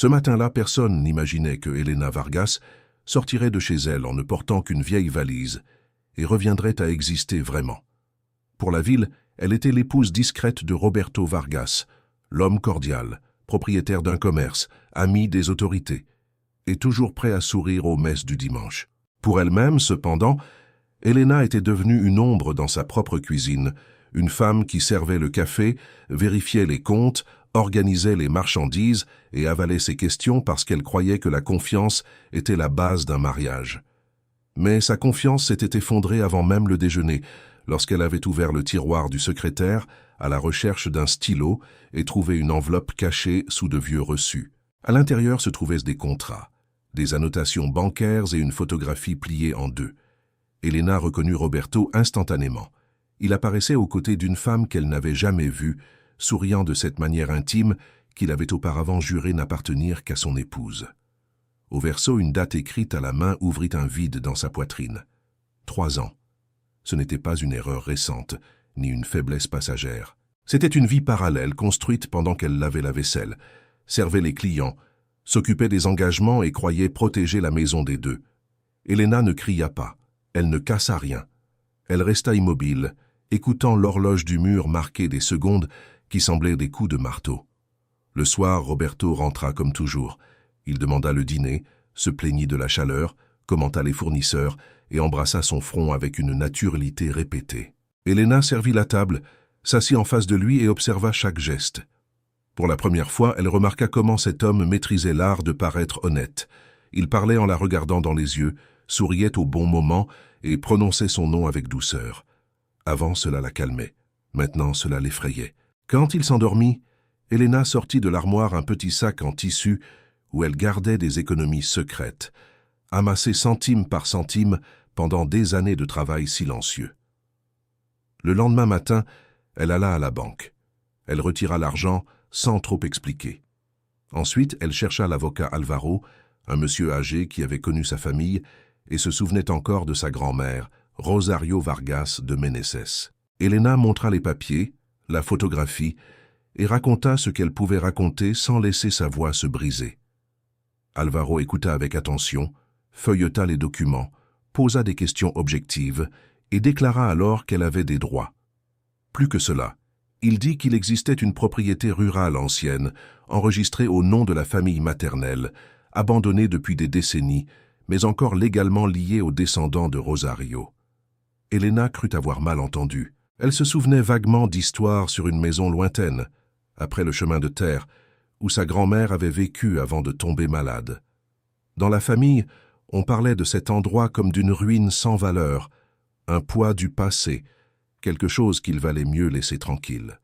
Ce matin-là, personne n'imaginait que Elena Vargas sortirait de chez elle en ne portant qu'une vieille valise et reviendrait à exister vraiment. Pour la ville, elle était l'épouse discrète de Roberto Vargas, l'homme cordial, propriétaire d'un commerce, ami des autorités, et toujours prêt à sourire aux messes du dimanche. Pour elle-même, cependant, Elena était devenue une ombre dans sa propre cuisine, une femme qui servait le café, vérifiait les comptes, organisait les marchandises et avalait ses questions parce qu'elle croyait que la confiance était la base d'un mariage. Mais sa confiance s'était effondrée avant même le déjeuner, lorsqu'elle avait ouvert le tiroir du secrétaire à la recherche d'un stylo et trouvé une enveloppe cachée sous de vieux reçus. À l'intérieur se trouvaient des contrats, des annotations bancaires et une photographie pliée en deux. Elena reconnut Roberto instantanément. Il apparaissait aux côtés d'une femme qu'elle n'avait jamais vue, souriant de cette manière intime qu'il avait auparavant juré n'appartenir qu'à son épouse. Au verso, une date écrite à la main ouvrit un vide dans sa poitrine. 3 ans. Ce n'était pas une erreur récente, ni une faiblesse passagère. C'était une vie parallèle construite pendant qu'elle lavait la vaisselle, servait les clients, s'occupait des engagements et croyait protéger la maison des deux. Elena ne cria pas, elle ne cassa rien. Elle resta immobile, écoutant l'horloge du mur marquer des secondes qui semblaient des coups de marteau. Le soir, Roberto rentra comme toujours. Il demanda le dîner, se plaignit de la chaleur, commenta les fournisseurs et embrassa son front avec une naturalité répétée. Elena servit la table, s'assit en face de lui et observa chaque geste. Pour la première fois, elle remarqua comment cet homme maîtrisait l'art de paraître honnête. Il parlait en la regardant dans les yeux, souriait au bon moment et prononçait son nom avec douceur. Avant, cela la calmait. Maintenant, cela l'effrayait. Quand il s'endormit, Elena sortit de l'armoire un petit sac en tissu où elle gardait des économies secrètes, amassées centime par centime pendant des années de travail silencieux. Le lendemain matin, elle alla à la banque. Elle retira l'argent sans trop expliquer. Ensuite, elle chercha l'avocat Alvaro, un monsieur âgé qui avait connu sa famille et se souvenait encore de sa grand-mère, Rosario Vargas de Meneses. Elena montra les papiers, la photographie, et raconta ce qu'elle pouvait raconter sans laisser sa voix se briser. Alvaro écouta avec attention, feuilleta les documents, posa des questions objectives et déclara alors qu'elle avait des droits. Plus que cela, il dit qu'il existait une propriété rurale ancienne, enregistrée au nom de la famille maternelle, abandonnée depuis des décennies, mais encore légalement liée aux descendants de Rosario. Elena crut avoir mal entendu. Elle se souvenait vaguement d'histoires sur une maison lointaine, après le chemin de terre, où sa grand-mère avait vécu avant de tomber malade. Dans la famille, on parlait de cet endroit comme d'une ruine sans valeur, un poids du passé, quelque chose qu'il valait mieux laisser tranquille.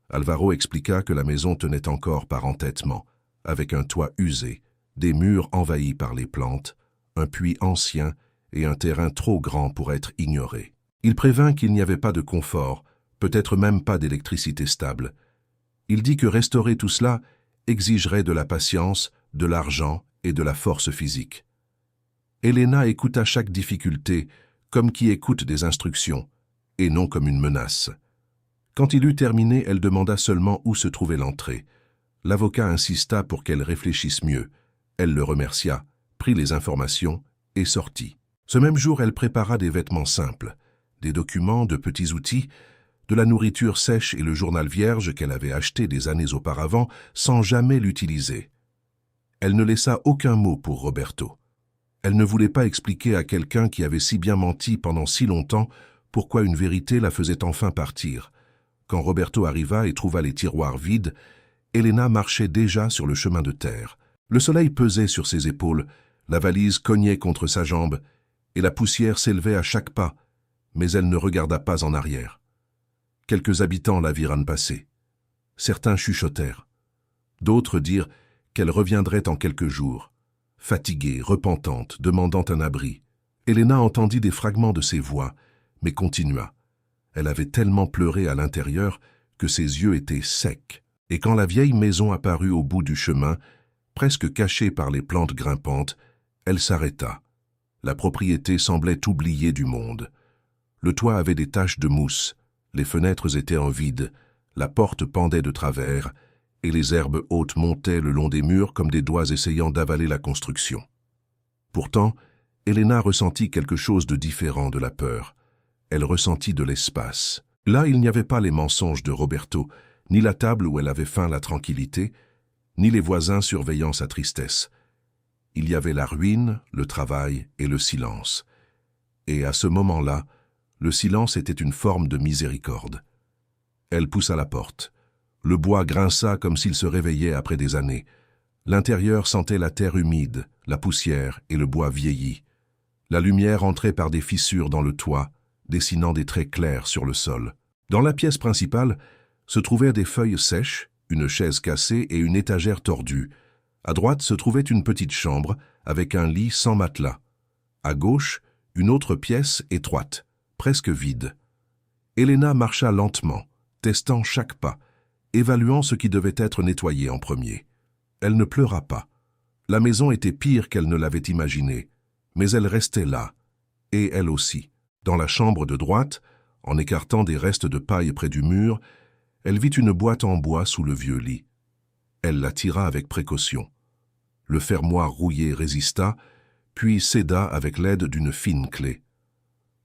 Alvaro expliqua que la maison tenait encore par entêtement, avec un toit usé, des murs envahis par les plantes, un puits ancien et un terrain trop grand pour être ignoré. Il prévint qu'il n'y avait pas de confort, peut-être même pas d'électricité stable. Il dit que restaurer tout cela exigerait de la patience, de l'argent et de la force physique. Elena écouta chaque difficulté comme qui écoute des instructions, et non comme une menace. Quand il eut terminé, elle demanda seulement où se trouvait l'entrée. L'avocat insista pour qu'elle réfléchisse mieux. Elle le remercia, prit les informations et sortit. Ce même jour, elle prépara des vêtements simples, des documents, de petits outils, de la nourriture sèche et le journal vierge qu'elle avait acheté des années auparavant sans jamais l'utiliser. Elle ne laissa aucun mot pour Roberto. Elle ne voulait pas expliquer à quelqu'un qui avait si bien menti pendant si longtemps pourquoi une vérité la faisait enfin partir. Quand Roberto arriva et trouva les tiroirs vides, Elena marchait déjà sur le chemin de terre. Le soleil pesait sur ses épaules, la valise cognait contre sa jambe, et la poussière s'élevait à chaque pas, mais elle ne regarda pas en arrière. Quelques habitants la virent passer. Certains chuchotèrent. D'autres dirent qu'elle reviendrait en quelques jours, fatiguée, repentante, demandant un abri. Elena entendit des fragments de ses voix, mais continua. Elle avait tellement pleuré à l'intérieur que ses yeux étaient secs, et quand la vieille maison apparut au bout du chemin, presque cachée par les plantes grimpantes, elle s'arrêta. La propriété semblait oubliée du monde. Le toit avait des taches de mousse, les fenêtres étaient en vide, la porte pendait de travers, et les herbes hautes montaient le long des murs comme des doigts essayant d'avaler la construction. Pourtant, Elena ressentit quelque chose de différent de la peur. Elle ressentit de l'espace. Là, il n'y avait pas les mensonges de Roberto, ni la table où elle avait faim la tranquillité, ni les voisins surveillant sa tristesse. Il y avait la ruine, le travail et le silence. Et à ce moment-là, le silence était une forme de miséricorde. Elle poussa la porte. Le bois grinça comme s'il se réveillait après des années. L'intérieur sentait la terre humide, la poussière et le bois vieilli. La lumière entrait par des fissures dans le toit, dessinant des traits clairs sur le sol. Dans la pièce principale se trouvaient des feuilles sèches, une chaise cassée et une étagère tordue. À droite se trouvait une petite chambre avec un lit sans matelas. À gauche, une autre pièce étroite, presque vide. Elena marcha lentement, testant chaque pas, évaluant ce qui devait être nettoyé en premier. Elle ne pleura pas. La maison était pire qu'elle ne l'avait imaginé, mais elle restait là, et elle aussi. Dans la chambre de droite, en écartant des restes de paille près du mur, elle vit une boîte en bois sous le vieux lit. Elle la tira avec précaution. Le fermoir rouillé résista, puis céda avec l'aide d'une fine clé.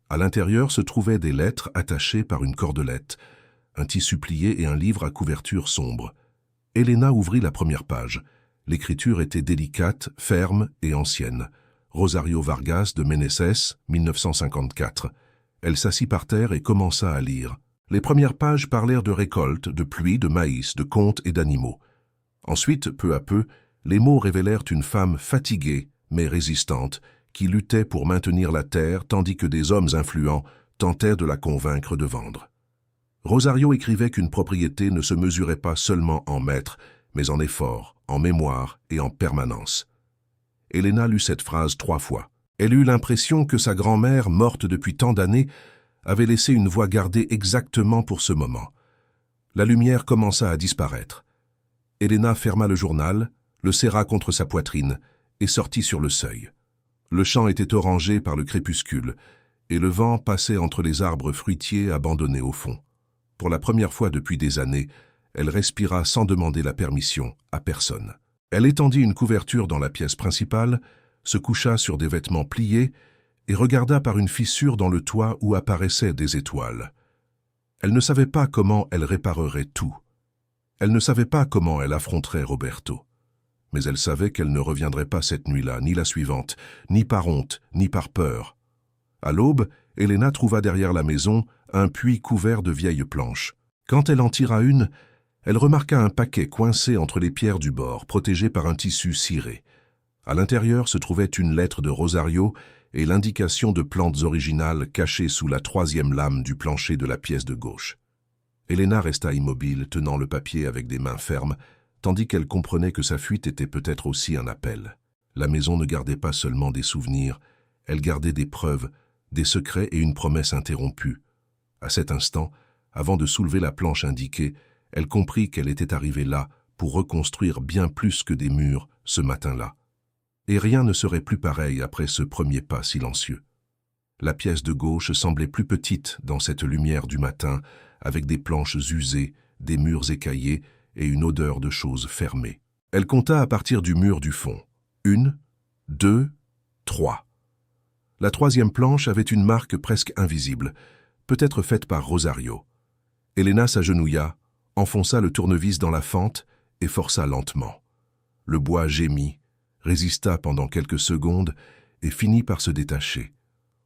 À l'intérieur se trouvaient des lettres attachées par une cordelette, un tissu plié et un livre à couverture sombre. Elena ouvrit la première page. L'écriture était délicate, ferme et ancienne. Rosario Vargas de Meneses, 1954. Elle s'assit par terre et commença à lire. Les premières pages parlèrent de récoltes, de pluie, de maïs, de contes et d'animaux. Ensuite, peu à peu, les mots révélèrent une femme fatiguée, mais résistante, qui luttait pour maintenir la terre tandis que des hommes influents tentèrent de la convaincre de vendre. Rosario écrivait qu'une propriété ne se mesurait pas seulement en mètres, mais en efforts, en mémoire et en permanence. Elena lut cette phrase 3 fois. Elle eut l'impression que sa grand-mère, morte depuis tant d'années, avait laissé une voix gardée exactement pour ce moment. La lumière commença à disparaître. Elena ferma le journal, le serra contre sa poitrine et sortit sur le seuil. Le champ était orangé par le crépuscule et le vent passait entre les arbres fruitiers abandonnés au fond. Pour la première fois depuis des années, elle respira sans demander la permission à personne. Elle étendit une couverture dans la pièce principale, se coucha sur des vêtements pliés et regarda par une fissure dans le toit où apparaissaient des étoiles. Elle ne savait pas comment elle réparerait tout. Elle ne savait pas comment elle affronterait Roberto. Mais elle savait qu'elle ne reviendrait pas cette nuit-là, ni la suivante, ni par honte, ni par peur. À l'aube, Elena trouva derrière la maison un puits couvert de vieilles planches. Quand elle en tira une, elle remarqua un paquet coincé entre les pierres du bord, protégé par un tissu ciré. À l'intérieur se trouvait une lettre de Rosario et l'indication de plantes originales cachées sous la 3e lame du plancher de la pièce de gauche. Elena resta immobile, tenant le papier avec des mains fermes, tandis qu'elle comprenait que sa fuite était peut-être aussi un appel. La maison ne gardait pas seulement des souvenirs, elle gardait des preuves, des secrets et une promesse interrompue. À cet instant, avant de soulever la planche indiquée, elle comprit qu'elle était arrivée là pour reconstruire bien plus que des murs ce matin-là. Et rien ne serait plus pareil après ce premier pas silencieux. La pièce de gauche semblait plus petite dans cette lumière du matin, avec des planches usées, des murs écaillés et une odeur de choses fermées. Elle compta à partir du mur du fond. 1, 2, 3. La 3e planche avait une marque presque invisible, peut-être faite par Rosario. Elena s'agenouilla, enfonça le tournevis dans la fente et força lentement. Le bois gémit, résista pendant quelques secondes et finit par se détacher.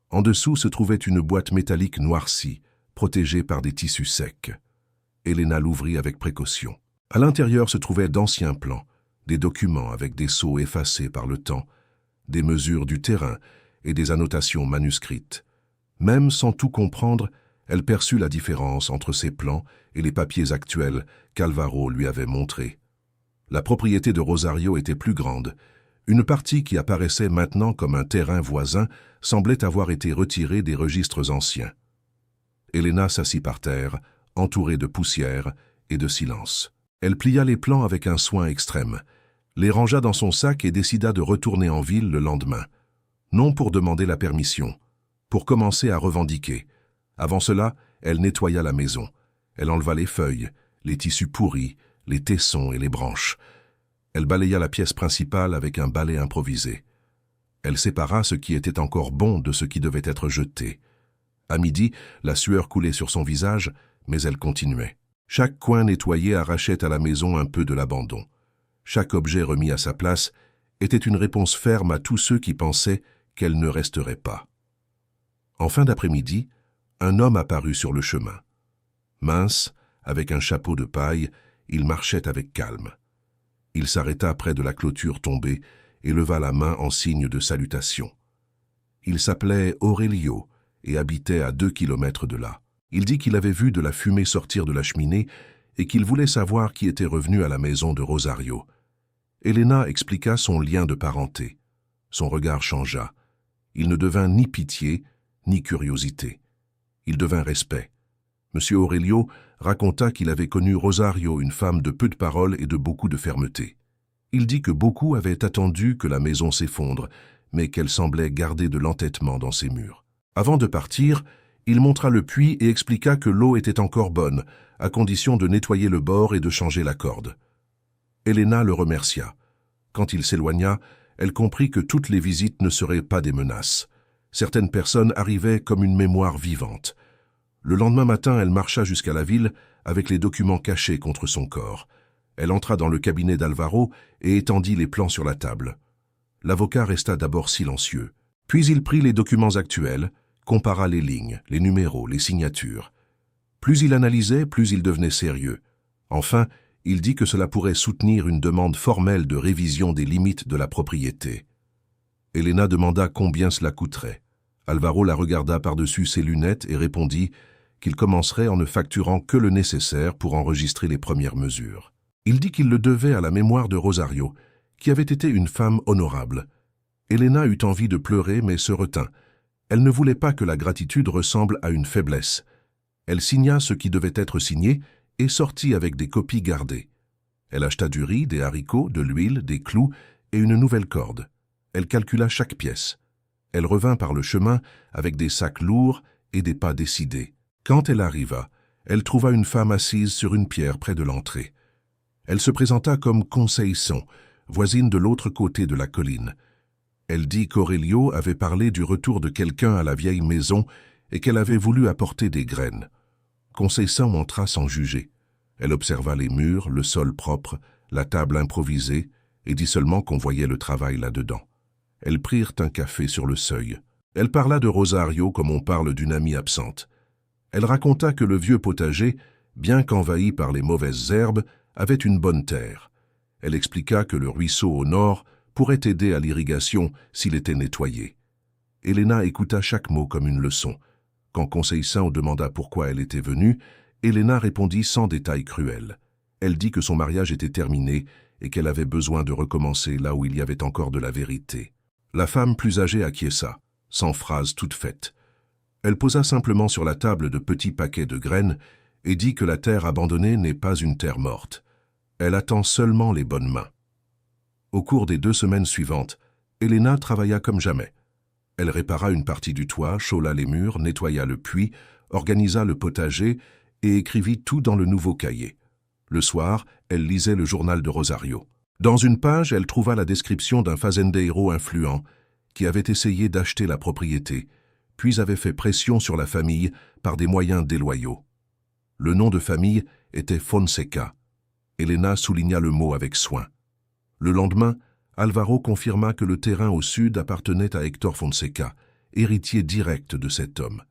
En dessous se trouvait une boîte métallique noircie, protégée par des tissus secs. Elena l'ouvrit avec précaution. À l'intérieur se trouvaient d'anciens plans, des documents avec des sceaux effacés par le temps, des mesures du terrain et des annotations manuscrites. Même sans tout comprendre, elle perçut la différence entre ces plans et les papiers actuels qu'Alvaro lui avait montrés. La propriété de Rosario était plus grande. Une partie qui apparaissait maintenant comme un terrain voisin semblait avoir été retirée des registres anciens. Elena s'assit par terre, entourée de poussière et de silence. Elle plia les plans avec un soin extrême, les rangea dans son sac et décida de retourner en ville le lendemain. Non pour demander la permission, pour commencer à revendiquer. Avant cela, elle nettoya la maison. Elle enleva les feuilles, les tissus pourris, les tessons et les branches. Elle balaya la pièce principale avec un balai improvisé. Elle sépara ce qui était encore bon de ce qui devait être jeté. À midi, la sueur coulait sur son visage, mais elle continuait. Chaque coin nettoyé arrachait à la maison un peu de l'abandon. Chaque objet remis à sa place était une réponse ferme à tous ceux qui pensaient qu'elle ne resterait pas. En fin d'après-midi, un homme apparut sur le chemin. Mince, avec un chapeau de paille, il marchait avec calme. Il s'arrêta près de la clôture tombée et leva la main en signe de salutation. Il s'appelait Aurelio et habitait à 2 kilomètres de là. Il dit qu'il avait vu de la fumée sortir de la cheminée et qu'il voulait savoir qui était revenu à la maison de Rosario. Elena expliqua son lien de parenté. Son regard changea. Il ne devint ni pitié, ni curiosité. Il devint respect. M. Aurelio raconta qu'il avait connu Rosario, une femme de peu de paroles et de beaucoup de fermeté. Il dit que beaucoup avaient attendu que la maison s'effondre, mais qu'elle semblait garder de l'entêtement dans ses murs. Avant de partir, il montra le puits et expliqua que l'eau était encore bonne, à condition de nettoyer le bord et de changer la corde. Elena le remercia. Quand il s'éloigna, elle comprit que toutes les visites ne seraient pas des menaces. Certaines personnes arrivaient comme une mémoire vivante. Le lendemain matin, elle marcha jusqu'à la ville avec les documents cachés contre son corps. Elle entra dans le cabinet d'Alvaro et étendit les plans sur la table. L'avocat resta d'abord silencieux. Puis il prit les documents actuels, compara les lignes, les numéros, les signatures. Plus il analysait, plus il devenait sérieux. Enfin, il dit que cela pourrait soutenir une demande formelle de révision des limites de la propriété. Elena demanda combien cela coûterait. Alvaro la regarda par-dessus ses lunettes et répondit qu'il commencerait en ne facturant que le nécessaire pour enregistrer les premières mesures. Il dit qu'il le devait à la mémoire de Rosario, qui avait été une femme honorable. Elena eut envie de pleurer mais se retint. Elle ne voulait pas que la gratitude ressemble à une faiblesse. Elle signa ce qui devait être signé et sortit avec des copies gardées. Elle acheta du riz, des haricots, de l'huile, des clous et une nouvelle corde. Elle calcula chaque pièce. Elle revint par le chemin avec des sacs lourds et des pas décidés. Quand elle arriva, elle trouva une femme assise sur une pierre près de l'entrée. Elle se présenta comme Conceição, voisine de l'autre côté de la colline. Elle dit qu'Aurelio avait parlé du retour de quelqu'un à la vieille maison et qu'elle avait voulu apporter des graines. Conceição entra sans juger. Elle observa les murs, le sol propre, la table improvisée et dit seulement qu'on voyait le travail là-dedans. Elles prirent un café sur le seuil. Elle parla de Rosario comme on parle d'une amie absente. Elle raconta que le vieux potager, bien qu'envahi par les mauvaises herbes, avait une bonne terre. Elle expliqua que le ruisseau au nord pourrait aider à l'irrigation s'il était nettoyé. Elena écouta chaque mot comme une leçon. Quand Conceição demanda pourquoi elle était venue, Elena répondit sans détail cruel. Elle dit que son mariage était terminé et qu'elle avait besoin de recommencer là où il y avait encore de la vérité. La femme plus âgée acquiesça, sans phrase toute faite. Elle posa simplement sur la table de petits paquets de graines et dit que la terre abandonnée n'est pas une terre morte. Elle attend seulement les bonnes mains. Au cours des 2 semaines suivantes, Elena travailla comme jamais. Elle répara une partie du toit, chaula les murs, nettoya le puits, organisa le potager et écrivit tout dans le nouveau cahier. Le soir, elle lisait le journal de Rosario. Dans une page, elle trouva la description d'un fazendeiro influent qui avait essayé d'acheter la propriété, puis avait fait pression sur la famille par des moyens déloyaux. Le nom de famille était Fonseca. Elena souligna le mot avec soin. Le lendemain, Alvaro confirma que le terrain au sud appartenait à Héctor Fonseca, héritier direct de cet homme.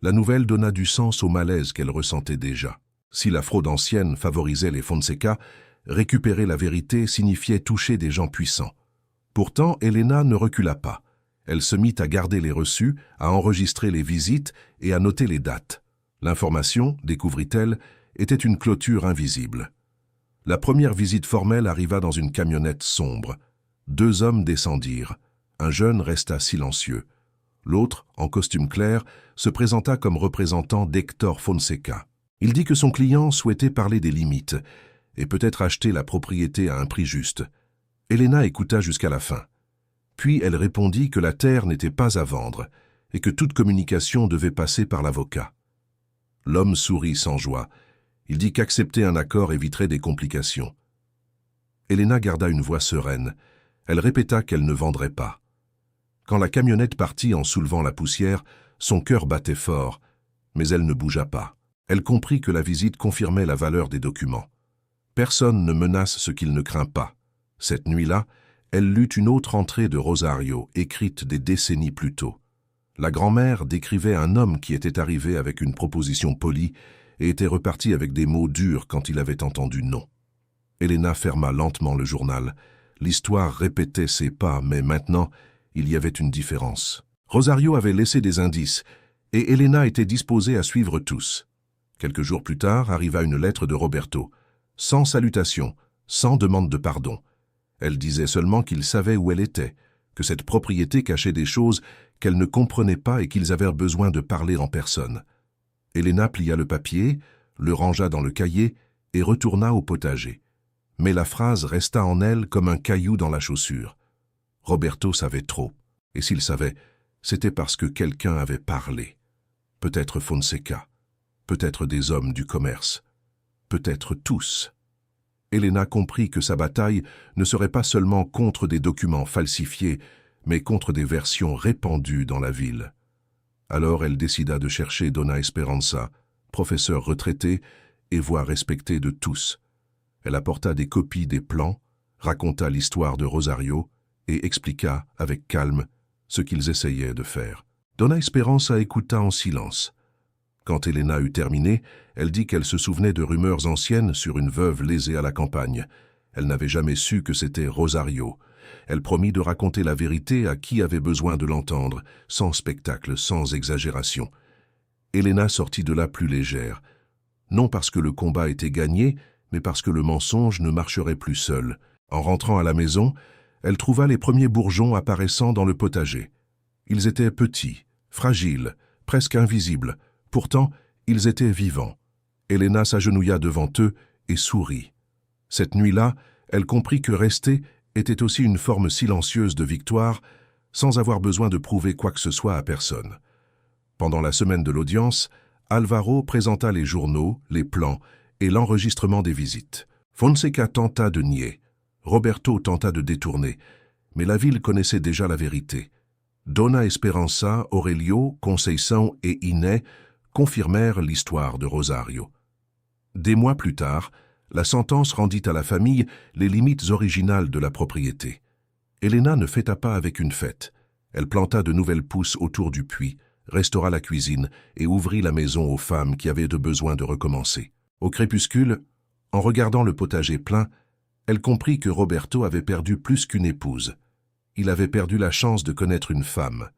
La nouvelle donna du sens au malaise qu'elle ressentait déjà. Si la fraude ancienne favorisait les Fonseca, récupérer la vérité signifiait toucher des gens puissants. Pourtant, Elena ne recula pas. Elle se mit à garder les reçus, à enregistrer les visites et à noter les dates. L'information, découvrit-elle, était une clôture invisible. La première visite formelle arriva dans une camionnette sombre. 2 hommes descendirent. Un jeune resta silencieux. L'autre, en costume clair, se présenta comme représentant d'Héctor Fonseca. Il dit que son client souhaitait parler des limites et peut-être acheter la propriété à un prix juste. Elena écouta jusqu'à la fin. Puis elle répondit que la terre n'était pas à vendre et que toute communication devait passer par l'avocat. L'homme sourit sans joie. Il dit qu'accepter un accord éviterait des complications. Elena garda une voix sereine. Elle répéta qu'elle ne vendrait pas. Quand la camionnette partit en soulevant la poussière, son cœur battait fort, mais elle ne bougea pas. Elle comprit que la visite confirmait la valeur des documents. Personne ne menace ce qu'il ne craint pas. Cette nuit-là, elle lut une autre entrée de Rosario, écrite des décennies plus tôt. La grand-mère décrivait un homme qui était arrivé avec une proposition polie et était reparti avec des mots durs quand il avait entendu non. Elena ferma lentement le journal. L'histoire répétait ses pas, mais maintenant, il y avait une différence. Rosario avait laissé des indices, et Elena était disposée à suivre tous. Quelques jours plus tard arriva une lettre de Roberto, sans salutation, sans demande de pardon. Elle disait seulement qu'il savait où elle était, que cette propriété cachait des choses qu'elle ne comprenait pas et qu'ils avaient besoin de parler en personne. Elena plia le papier, le rangea dans le cahier et retourna au potager. Mais la phrase resta en elle comme un caillou dans la chaussure. Roberto savait trop, et s'il savait, c'était parce que quelqu'un avait parlé. Peut-être Fonseca, peut-être des hommes du commerce, peut-être tous. Elena comprit que sa bataille ne serait pas seulement contre des documents falsifiés, mais contre des versions répandues dans la ville. Alors elle décida de chercher Dona Esperanza, professeur retraité et voix respectée de tous. Elle apporta des copies des plans, raconta l'histoire de Rosario et expliqua avec calme ce qu'ils essayaient de faire. Dona Esperanza écouta en silence. Quand Elena eut terminé, elle dit qu'elle se souvenait de rumeurs anciennes sur une veuve lésée à la campagne. Elle n'avait jamais su que c'était Rosario. Elle promit de raconter la vérité à qui avait besoin de l'entendre, sans spectacle, sans exagération. Elena sortit de là plus légère, non parce que le combat était gagné, mais parce que le mensonge ne marcherait plus seul. En rentrant à la maison, elle trouva les premiers bourgeons apparaissant dans le potager. Ils étaient petits, fragiles, presque invisibles. Pourtant, ils étaient vivants. Elena s'agenouilla devant eux et sourit. Cette nuit-là, elle comprit que rester était aussi une forme silencieuse de victoire, sans avoir besoin de prouver quoi que ce soit à personne. Pendant la semaine de l'audience, Alvaro présenta les journaux, les plans et l'enregistrement des visites. Fonseca tenta de nier. Roberto tenta de détourner. Mais la ville connaissait déjà la vérité. Dona Esperanza, Aurelio, Conceição et Iné confirmèrent l'histoire de Rosario. Des mois plus tard, la sentence rendit à la famille les limites originales de la propriété. Elena ne fêta pas avec une fête. Elle planta de nouvelles pousses autour du puits, restaura la cuisine et ouvrit la maison aux femmes qui avaient besoin de recommencer. Au crépuscule, en regardant le potager plein, elle comprit que Roberto avait perdu plus qu'une épouse. Il avait perdu la chance de connaître une femme.